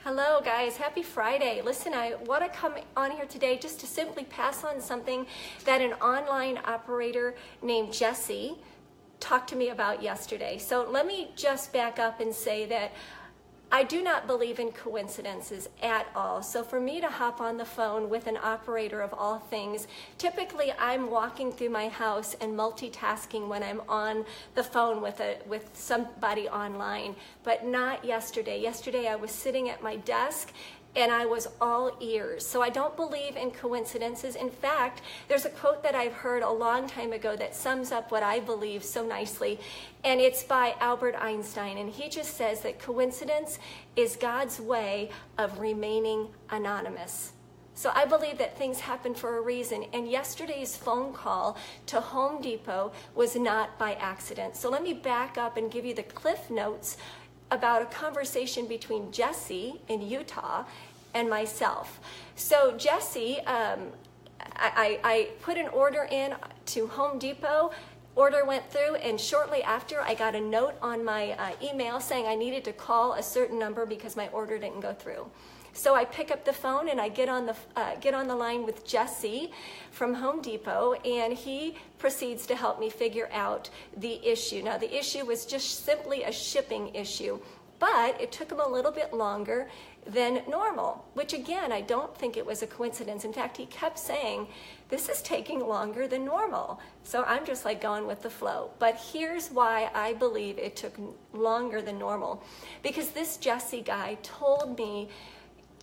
Hello guys, happy Friday. Listen, I want to come on here today just to simply pass on something that an online operator named Jesse talked to me about yesterday. So let me just back up and say that I do not believe in coincidences at all. So for me to hop on the phone with an operator of all things, typically I'm walking through my house and multitasking when I'm on the phone with somebody online, but not yesterday. Yesterday I was sitting at my desk and I was all ears. So I don't believe in coincidences. In fact, there's a quote that I've heard a long time ago that sums up what I believe so nicely, and it's by Albert Einstein, and he just says that coincidence is God's way of remaining anonymous. So I believe that things happen for a reason, and yesterday's phone call to Home Depot was not by accident. So let me back up and give you the cliff notes about a conversation between Jesse in Utah and myself. So Jesse, I put an order in to Home Depot. Order went through, and shortly after I got a note on my email saying I needed to call a certain number because my order didn't go through. So I pick up the phone and I get on the line with Jesse from Home Depot, and he proceeds to help me figure out the issue. Now the issue was just simply a shipping issue, but it took him a little bit longer than normal, which again, I don't think it was a coincidence. In fact, he kept saying, this is taking longer than normal. So I'm just like going with the flow. But here's why I believe it took longer than normal. Because this Jesse guy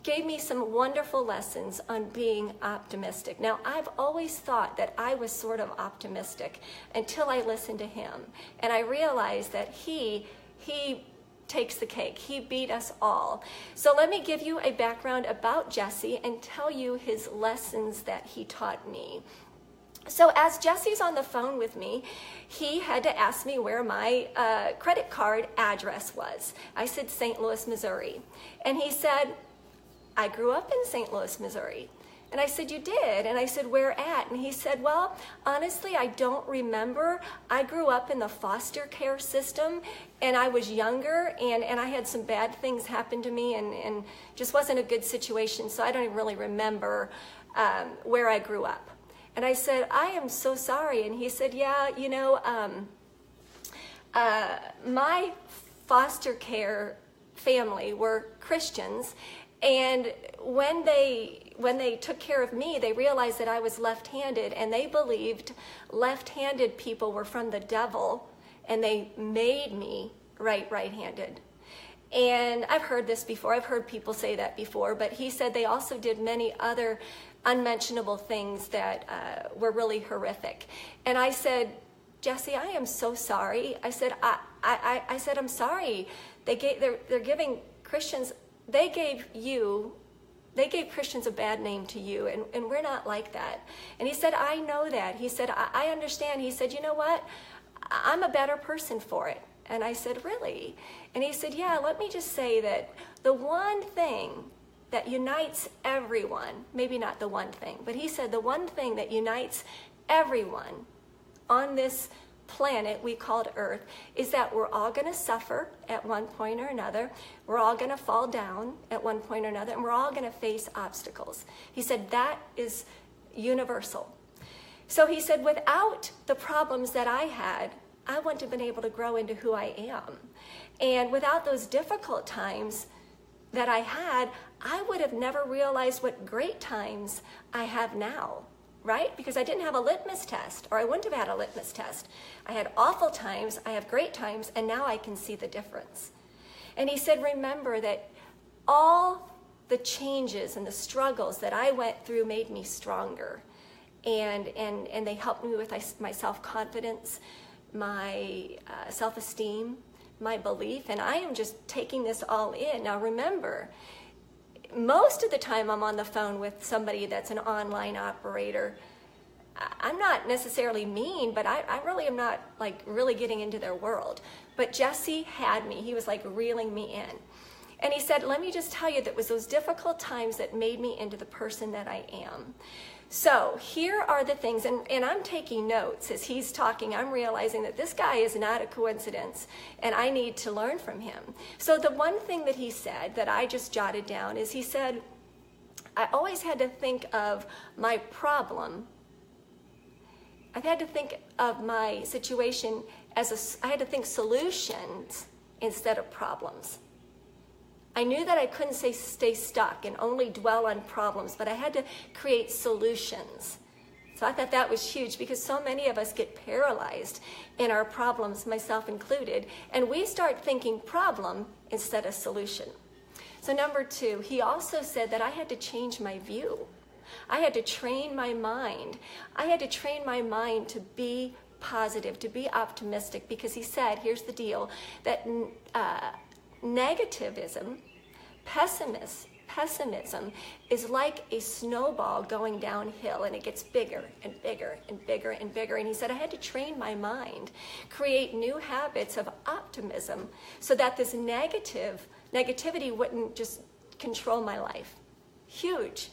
gave me some wonderful lessons on being optimistic. Now, I've always thought that I was sort of optimistic until I listened to him. And I realized that he takes the cake. He beat us all. So let me give you a background about Jesse and tell you his lessons that he taught me. So as Jesse's on the phone with me, he had to ask me where my credit card address was. I said St. Louis, Missouri. And he said, I grew up in St. Louis, Missouri. And I said, you did? And I said, where at? And he said, well, honestly, I don't remember. I grew up in the foster care system, and I was younger, and I had some bad things happen to me, and just wasn't a good situation, so I don't even really remember where I grew up. And I said, I am so sorry. And he said, yeah, my foster care family were Christians, and when they took care of me, they realized that I was left-handed, and they believed left-handed people were from the devil, and they made me right-handed. And I've heard this before. I've heard people say that before, but he said they also did many other unmentionable things that were really horrific. And I said, Jesse, I am so sorry. I said, I said, I'm sorry. They're giving Christians. They gave Christians a bad name to you, and we're not like that. And he said, I know that. He said, I understand. He said, you know what? I'm a better person for it. And I said, really? And he said, yeah, let me just say that the one thing that unites everyone, maybe not the one thing, but he said the one thing that unites everyone on this planet we called Earth is that we're all going to suffer at one point or another. We're all going to fall down at one point or another, and we're all going to face obstacles. He said that is universal. So he said, without the problems that I had, I wouldn't have been able to grow into who I am. And without those difficult times that I had, I would have never realized what great times I have now. Right? Because I didn't have a litmus test, or I wouldn't have had a litmus test. I had awful times, I have great times, and now I can see the difference. And he said, remember that all the changes and the struggles that I went through made me stronger. And they helped me with my self-confidence, my self-esteem, my belief, and I am just taking this all in. Now remember, most of the time I'm on the phone with somebody that's an online operator, I'm not necessarily mean, but I really am not like really getting into their world. But Jesse had me. He was like reeling me in. And he said, let me just tell you that it was those difficult times that made me into the person that I am. So here are the things, and I'm taking notes as he's talking. I'm realizing that this guy is not a coincidence, and I need to learn from him. So the one thing that he said that I just jotted down is he said, I always had to think of my problem. I've had to think of my situation I had to think solutions instead of problems. I knew that I couldn't stay stuck and only dwell on problems, but I had to create solutions. So I thought that was huge because so many of us get paralyzed in our problems, myself included, and we start thinking problem instead of solution. So number 2, he also said that I had to change my view. I had to train my mind. I had to train my mind to be positive, to be optimistic, because he said, here's the deal, that negativism, pessimism is like a snowball going downhill, and it gets bigger and bigger and bigger and bigger. And he said, I had to train my mind, create new habits of optimism so that this negativity wouldn't just control my life. Huge.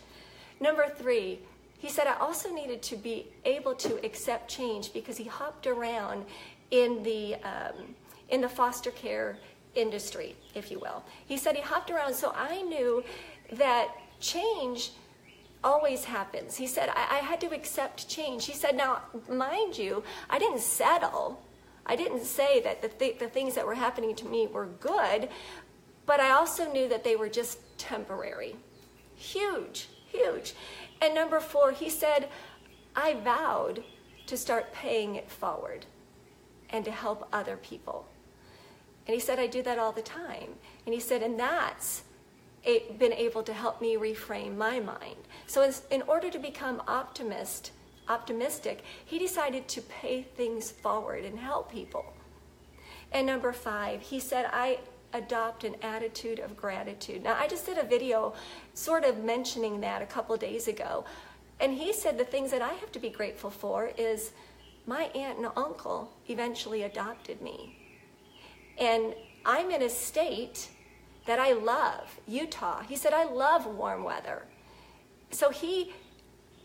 Number 3, he said I also needed to be able to accept change because he hopped around in the foster care industry, if you will. He said he hopped around, so I knew that change always happens. He said I had to accept change. He said, now, mind you, I didn't settle. I didn't say that the things that were happening to me were good, but I also knew that they were just temporary. Huge, huge. And number 4, he said, I vowed to start paying it forward and to help other people. And he said, I do that all the time. And he said, and that's been able to help me reframe my mind. So in order to become optimistic, he decided to pay things forward and help people. And number 5, he said, I adopt an attitude of gratitude. Now, I just did a video sort of mentioning that a couple days ago. And he said the things that I have to be grateful for is my aunt and uncle eventually adopted me. And I'm in a state that I love, Utah. He said, I love warm weather. So he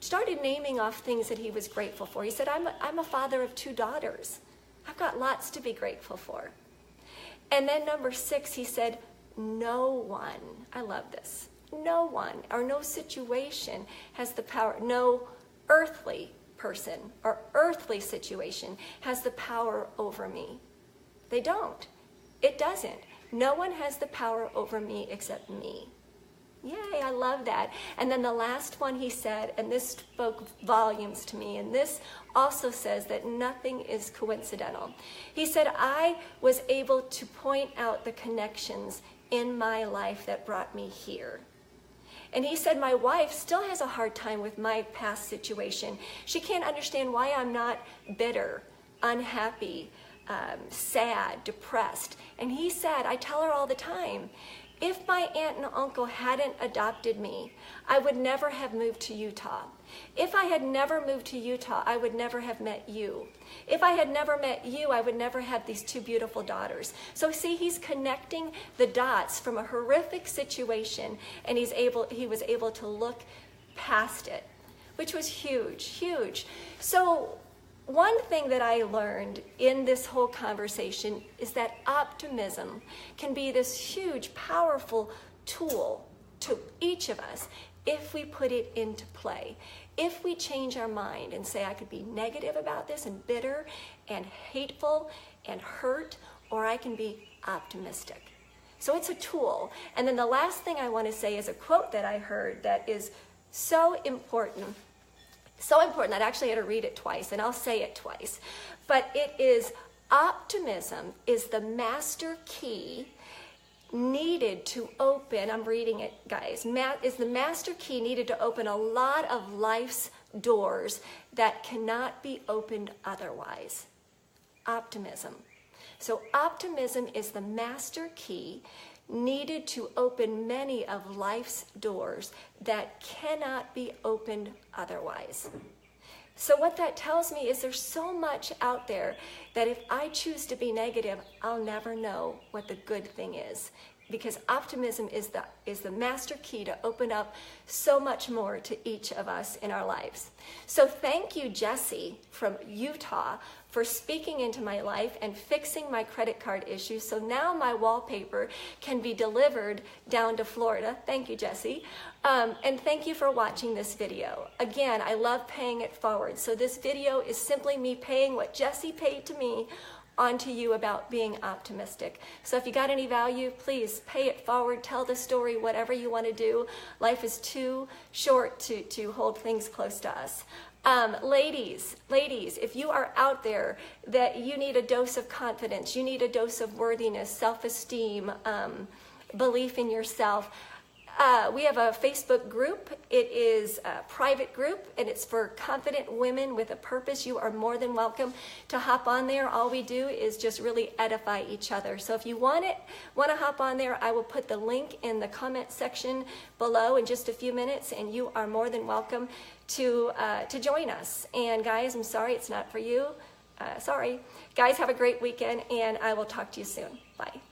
started naming off things that he was grateful for. He said, I'm a father of 2 daughters. I've got lots to be grateful for. And then number 6, he said, no one, I love this, no one or no situation has the power, no earthly person or earthly situation has the power over me. They don't. It doesn't. No one has the power over me except me. Yay, I love that. And then the last one he said, and this spoke volumes to me, and this also says that nothing is coincidental. He said, I was able to point out the connections in my life that brought me here. And he said, my wife still has a hard time with my past situation. She can't understand why I'm not bitter, unhappy, sad, depressed. And he said, I tell her all the time, if my aunt and uncle hadn't adopted me, I would never have moved to Utah. If I had never moved to Utah, I would never have met you. If I had never met you, I would never have these 2 beautiful daughters. So see, he's connecting the dots from a horrific situation, and he was able to look past it, which was huge, huge. So one thing that I learned in this whole conversation is that optimism can be this huge, powerful tool to each of us if we put it into play. If we change our mind and say, I could be negative about this and bitter and hateful and hurt, or I can be optimistic. So it's a tool. And then the last thing I want to say is a quote that I heard that is so important. So important that I actually had to read it twice, and I'll say it twice. But it is, optimism is the master key needed to open, I'm reading it, guys, is the master key needed to open a lot of life's doors that cannot be opened otherwise. Optimism. So optimism is the master key needed to open many of life's doors that cannot be opened otherwise. So what that tells me is there's so much out there that if I choose to be negative, I'll never know what the good thing is. because optimism is the master key to open up so much more to each of us in our lives. So thank you, Jesse from Utah, for speaking into my life and fixing my credit card issues. So now my wallpaper can be delivered down to Florida. Thank you, Jesse. And thank you for watching this video. Again, I love paying it forward. So this video is simply me paying what Jesse paid to me onto you about being optimistic. So if you got any value, please pay it forward, tell the story, whatever you want to do. Life is too short to hold things close to us. Ladies, if you are out there that you need a dose of confidence, you need a dose of worthiness, self-esteem, belief in yourself, we have a Facebook group. It is a private group, and it's for confident women with a purpose. You are more than welcome to hop on there. All we do is just really edify each other. So if you want to hop on there, I will put the link in the comment section below in just a few minutes, and you are more than welcome to join us. And guys, I'm sorry it's not for you. Sorry. Guys, have a great weekend, and I will talk to you soon. Bye.